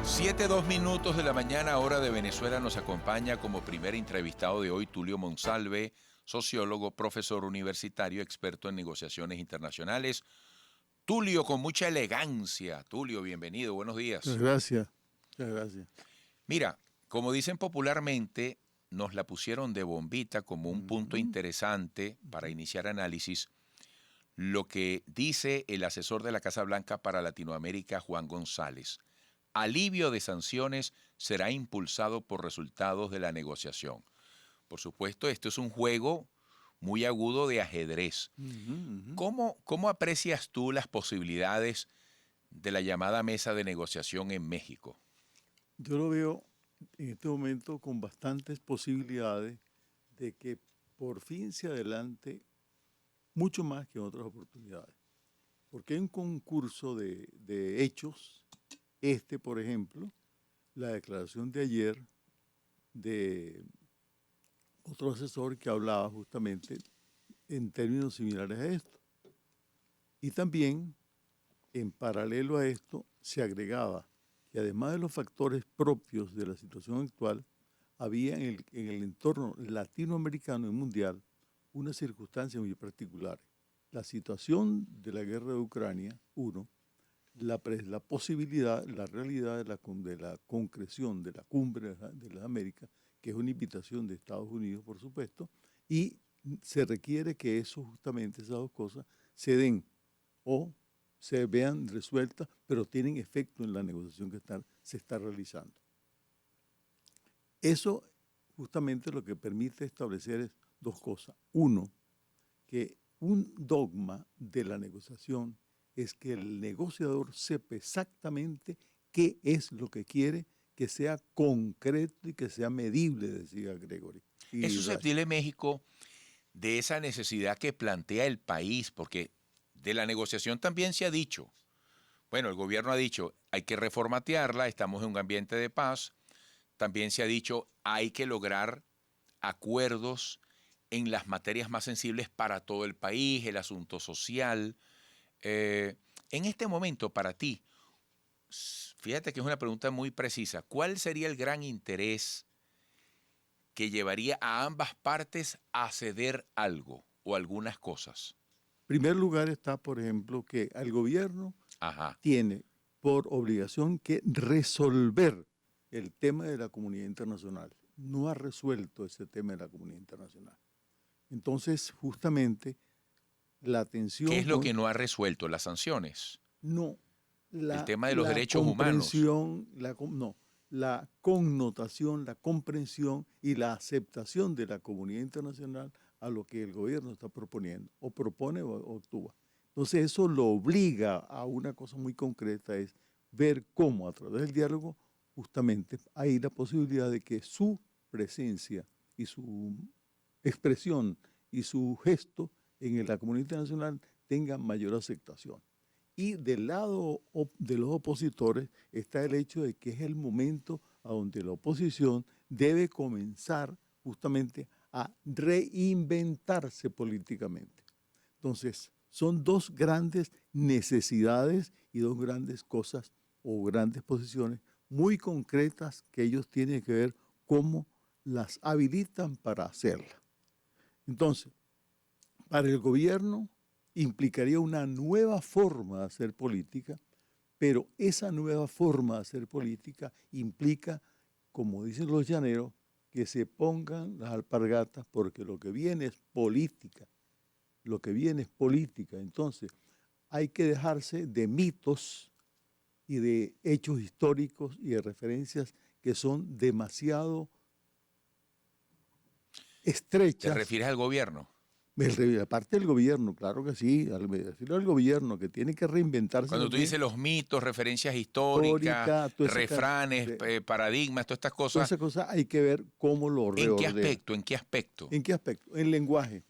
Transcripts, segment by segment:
7:02 de la mañana, hora de Venezuela. Nos acompaña como primer entrevistado de hoy Tulio Monsalve, sociólogo, profesor universitario, experto en negociaciones internacionales. Tulio, con mucha elegancia. Tulio, bienvenido, buenos Muchas días. gracias, muchas gracias. Mira, como dicen popularmente, nos la pusieron de bombita como un punto Ujú, interesante para ujú. iniciar análisis. Lo que dice el asesor de la Casa Blanca para Latinoamérica, Juan González. Alivio de sanciones será impulsado por resultados de la negociación. Por supuesto, esto es un juego muy agudo de ajedrez. Ujú, ujú. ¿Cómo aprecias tú las posibilidades de la llamada mesa de negociación en México? Yo lo veo en este momento con bastantes posibilidades de que por fin se adelante mucho más que en otras oportunidades. Porque hay un concurso de hechos, por ejemplo, la declaración de ayer de otro asesor que hablaba justamente en términos similares a esto. Y también, en paralelo a esto, se agregaba que además de los factores propios de la situación actual, había en el entorno latinoamericano y mundial unas circunstancias muy particulares. La situación de la guerra de Ucrania, uno, la posibilidad, la realidad de la concreción de la cumbre de las Américas, que es una invitación de Estados Unidos, por supuesto, y se requiere que eso, justamente esas dos cosas, se den o se vean resueltas, pero tienen efecto en la negociación que se está realizando. Eso justamente lo que permite establecer es dos cosas. Uno, que un dogma de la negociación es que el negociador sepa exactamente qué es lo que quiere, que sea concreto y que sea medible, decía Gregory. ¿Es Y Rash. susceptible México de esa necesidad que plantea el país? Porque de la negociación también se ha dicho. Bueno, el gobierno ha dicho, hay que reformatearla, estamos en un ambiente de paz. También se ha dicho, hay que lograr acuerdos en las materias más sensibles para todo el país, el asunto social. Eh, en este momento, para ti, fíjate que es una pregunta muy precisa, ¿cuál sería el gran interés que llevaría a ambas partes a ceder algo o algunas cosas? En primer lugar está, por ejemplo, que el gobierno Ajá. tiene por obligación que resolver el tema de la comunidad internacional. No ha resuelto ese tema de la comunidad internacional. Entonces, justamente, la ¿Qué atención es lo con, que no ha resuelto? Las sanciones, no, el la, tema de los la derechos humanos. comprensión, no, la connotación, la comprensión y la aceptación de la comunidad internacional a lo que el gobierno está proponiendo, o propone o actúa. Entonces eso lo obliga a una cosa muy concreta, es ver cómo a través del diálogo justamente hay la posibilidad de que su presencia y su expresión y su gesto en la comunidad internacional tengan mayor aceptación. Y del lado de los opositores está el hecho de que es el momento a donde la oposición debe comenzar justamente a reinventarse políticamente. Entonces, son dos grandes necesidades y dos grandes cosas o grandes posiciones muy concretas que ellos tienen que ver cómo las habilitan para hacerla. Entonces, para el gobierno implicaría una nueva forma de hacer política, pero esa nueva forma de hacer política implica, como dicen los llaneros, que se pongan las alpargatas porque lo que viene es política, lo que viene es política. Entonces, hay que dejarse de mitos y de hechos históricos y de referencias que son demasiado ¿Te estrechas. refieres al gobierno? Aparte del gobierno, claro que sí, me refiero al gobierno que tiene que reinventarse Cuando tú también, dices los mitos, referencias históricas, histórica, refranes, paradigmas, todas estas todas cosas, esas cosas hay que ver cómo lo ¿en qué reordena. aspecto? ¿En qué aspecto? ¿En qué aspecto? En lenguaje,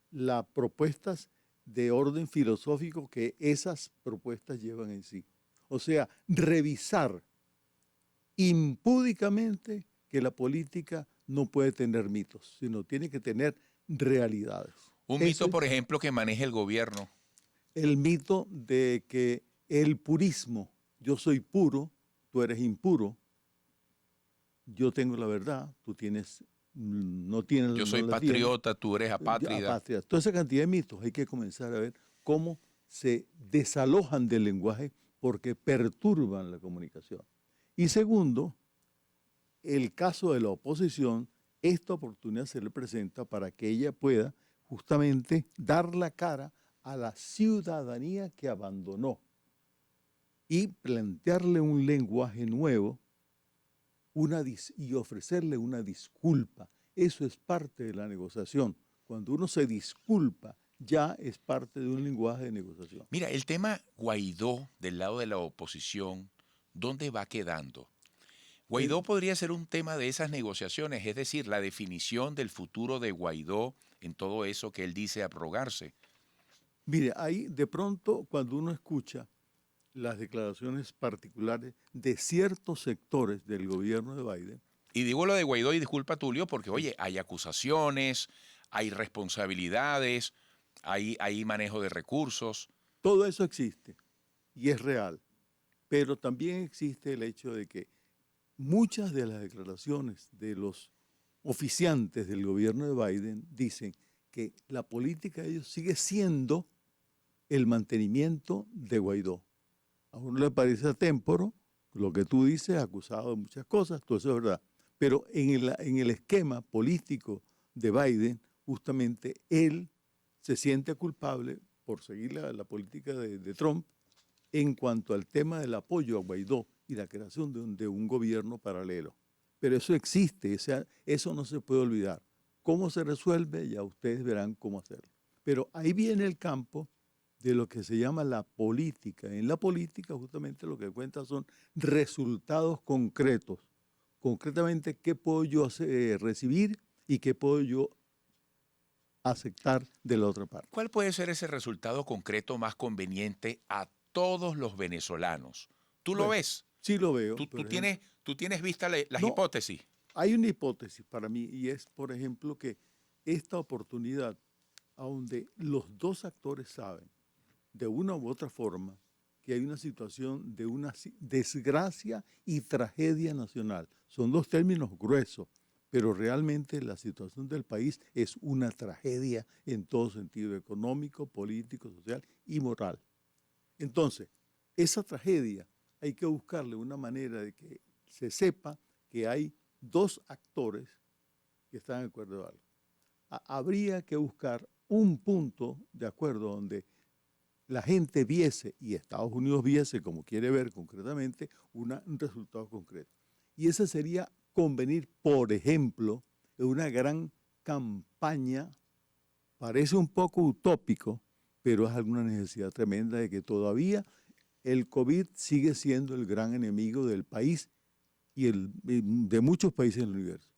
las propuestas de orden filosófico que esas propuestas llevan en sí. O sea, revisar impúdicamente que la política no puede tener mitos, sino tiene que tener realidades. Un Eso mito, es por ejemplo, que maneje el gobierno. el mito de que el purismo, yo soy puro, tú eres impuro, yo tengo la verdad, no tienes, Yo soy no la tienes. patriota, tú eres apátrida. Apatria. Toda esa cantidad de mitos hay que comenzar a ver cómo se desalojan del lenguaje porque perturban la comunicación. Y segundo, el caso de la oposición, esta oportunidad se le presenta para que ella pueda justamente dar la cara a la ciudadanía que abandonó y plantearle un lenguaje nuevo y ofrecerle una disculpa. Eso es parte de la negociación. Cuando uno se disculpa, ya es parte de un lenguaje de negociación. Mira, el tema Guaidó del lado de la oposición, ¿dónde va quedando? Guaidó podría ser un tema de esas negociaciones, es decir, la definición del futuro de Guaidó en todo eso que él dice abrogarse. Mire, ahí de pronto cuando uno escucha las declaraciones particulares de ciertos sectores del gobierno de Biden. Y digo lo de Guaidó y disculpa Tulio porque, Sí. oye, hay acusaciones, hay responsabilidades, hay manejo de recursos. Todo eso existe y es real, pero también existe el hecho de que muchas de las declaraciones de los oficiantes del gobierno de Biden dicen que la política de ellos sigue siendo el mantenimiento de Guaidó. A uno le parece atémporo lo que tú dices, acusado de muchas cosas, todo eso es verdad. Pero en el esquema político de Biden, justamente él se siente culpable por seguir la política de Trump en cuanto al tema del apoyo a Guaidó y la creación de un gobierno paralelo. Pero eso existe, eso no se puede olvidar. ¿Cómo se resuelve? Ya ustedes verán cómo hacerlo. Pero ahí viene el campo de lo que se llama la política. En la política justamente lo que cuenta son resultados concretos. Concretamente, ¿qué puedo yo recibir y qué puedo yo aceptar de la otra parte? ¿Cuál puede ser ese resultado concreto más conveniente a todos los venezolanos? ¿Tú lo Bueno, ves? sí lo veo. ¿Tú, Por tú ejemplo, tienes, tú tienes vista las no, hipótesis? hay una hipótesis para mí y es, por ejemplo, que esta oportunidad, donde los dos actores saben de una u otra forma que hay una situación de una desgracia y tragedia nacional. Son dos términos gruesos, pero realmente la situación del país es una tragedia en todo sentido, económico, político, social y moral. Entonces, esa tragedia hay que buscarle una manera de que se sepa que hay dos actores que están de acuerdo en algo. Habría que buscar un punto de acuerdo donde la gente viese, y Estados Unidos viese, como quiere ver concretamente, un resultado concreto. Y ese sería convenir, por ejemplo, en una gran campaña, parece un poco utópico, pero es alguna necesidad tremenda de que todavía el COVID sigue siendo el gran enemigo del país y de muchos países del universo.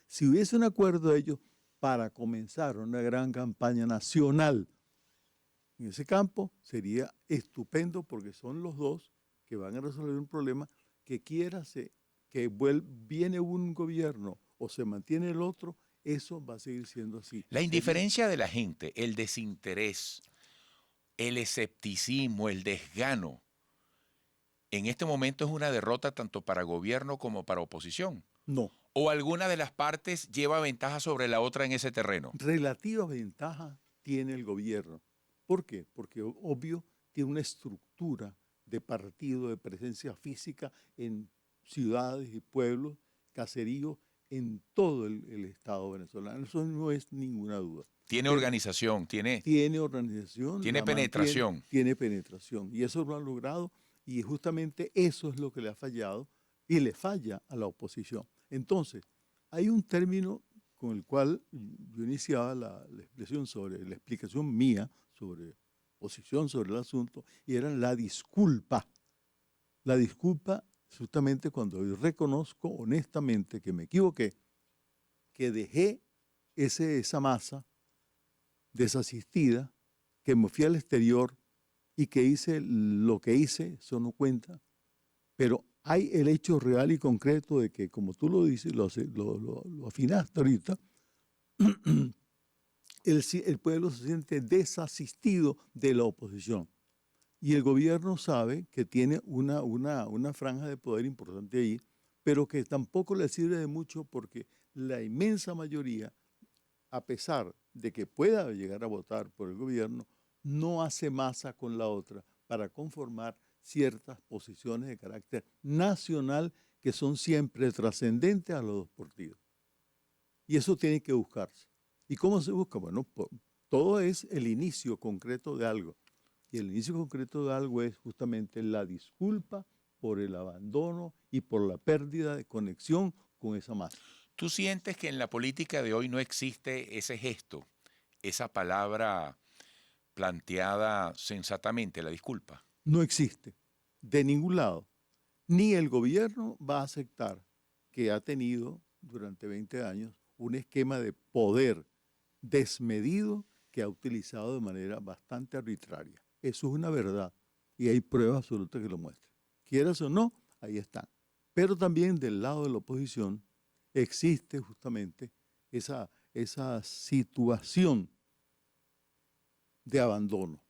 Si hubiese un acuerdo de ellos para comenzar una gran campaña nacional en ese campo, sería estupendo porque son los dos que van a resolver un problema que viene un gobierno o se mantiene el otro, eso va a seguir siendo así. La indiferencia de la gente, el desinterés, el escepticismo, el desgano, en este momento es una derrota tanto para gobierno como para oposición. No. ¿O alguna de las partes lleva ventaja sobre la otra en ese terreno? Relativa ventaja tiene el gobierno. ¿Por qué? Porque obvio tiene una estructura de partido, de presencia física en ciudades y pueblos, caseríos, en todo el Estado venezolano. Eso no es ninguna duda. Tiene Pero organización, tiene organización, penetración. tiene penetración. Y eso lo han logrado y justamente eso es lo que le ha fallado y le falla a la oposición. Entonces, hay un término con el cual yo iniciaba la explicación mía sobre posición sobre el asunto, y era la disculpa. La disculpa justamente cuando yo reconozco honestamente que me equivoqué, que dejé esa masa desasistida, que me fui al exterior y que hice lo que hice, eso no cuenta, pero hay el hecho real y concreto de que, como tú lo dices, lo afinaste ahorita, el pueblo se siente desasistido de la oposición. Y el gobierno sabe que tiene una franja de poder importante ahí, pero que tampoco le sirve de mucho porque la inmensa mayoría, a pesar de que pueda llegar a votar por el gobierno, no hace masa con la otra para conformar ciertas posiciones de carácter nacional que son siempre trascendentes a los dos partidos. Y eso tiene que buscarse. ¿Y cómo se busca? Bueno, todo es el inicio concreto de algo. Y el inicio concreto de algo es justamente la disculpa por el abandono y por la pérdida de conexión con esa masa. ¿Tú sientes que en la política de hoy no existe ese gesto, esa palabra planteada sensatamente, la disculpa? No existe de ningún lado. Ni el gobierno va a aceptar que ha tenido durante 20 años un esquema de poder desmedido que ha utilizado de manera bastante arbitraria. Eso es una verdad y hay pruebas absolutas que lo muestran. Quieras o no, ahí están. Pero también del lado de la oposición existe justamente esa situación de abandono.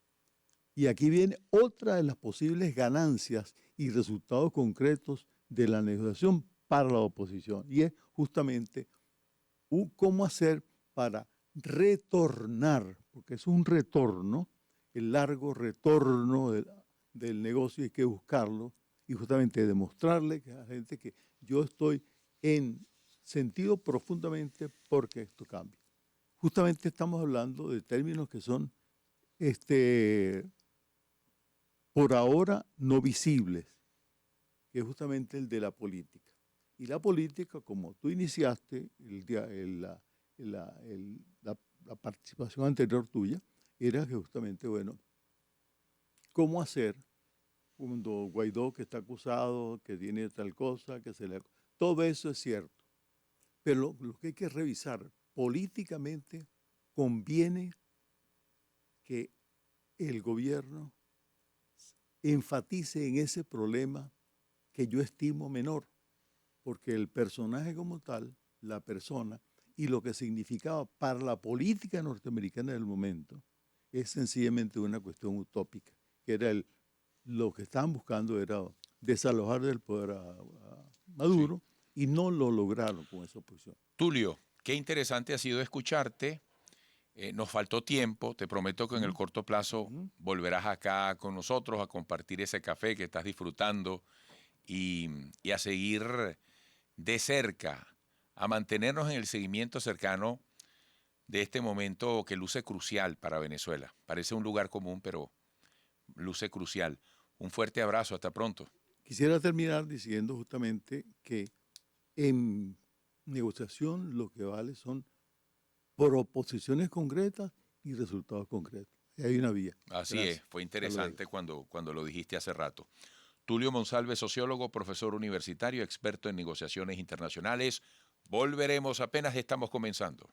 Y aquí viene otra de las posibles ganancias y resultados concretos de la negociación para la oposición. Y es justamente cómo hacer para retornar, porque es un retorno, el largo retorno del negocio, hay que buscarlo y justamente demostrarle a la gente que yo estoy en sentido profundamente porque esto cambie. Justamente estamos hablando de términos que son por ahora no visibles, que es justamente el de la política. Y la política, como tú iniciaste la participación anterior tuya, era que justamente, bueno, ¿cómo hacer cuando Guaidó que está acusado, que tiene tal cosa, que se le... Todo eso es cierto. Pero lo que hay que revisar, políticamente conviene que el gobierno enfatice en ese problema que yo estimo menor, porque el personaje como tal, la persona, y lo que significaba para la política norteamericana del momento, es sencillamente una cuestión utópica, que era lo que estaban buscando era desalojar del poder a Maduro, sí, y no lo lograron con esa oposición. Tulio, qué interesante ha sido escucharte. Nos faltó tiempo, te prometo que en el corto plazo volverás acá con nosotros a compartir ese café que estás disfrutando y a seguir de cerca, a mantenernos en el seguimiento cercano de este momento que luce crucial para Venezuela. Parece un lugar común, pero luce crucial. Un fuerte abrazo, hasta pronto. Quisiera terminar diciendo justamente que en negociación lo que vale son proposiciones concretas y resultados concretos. Y hay una vía. Así Gracias. Es, fue interesante cuando lo dijiste hace rato. Tulio Monsalve, sociólogo, profesor universitario, experto en negociaciones internacionales. Volveremos, apenas estamos comenzando.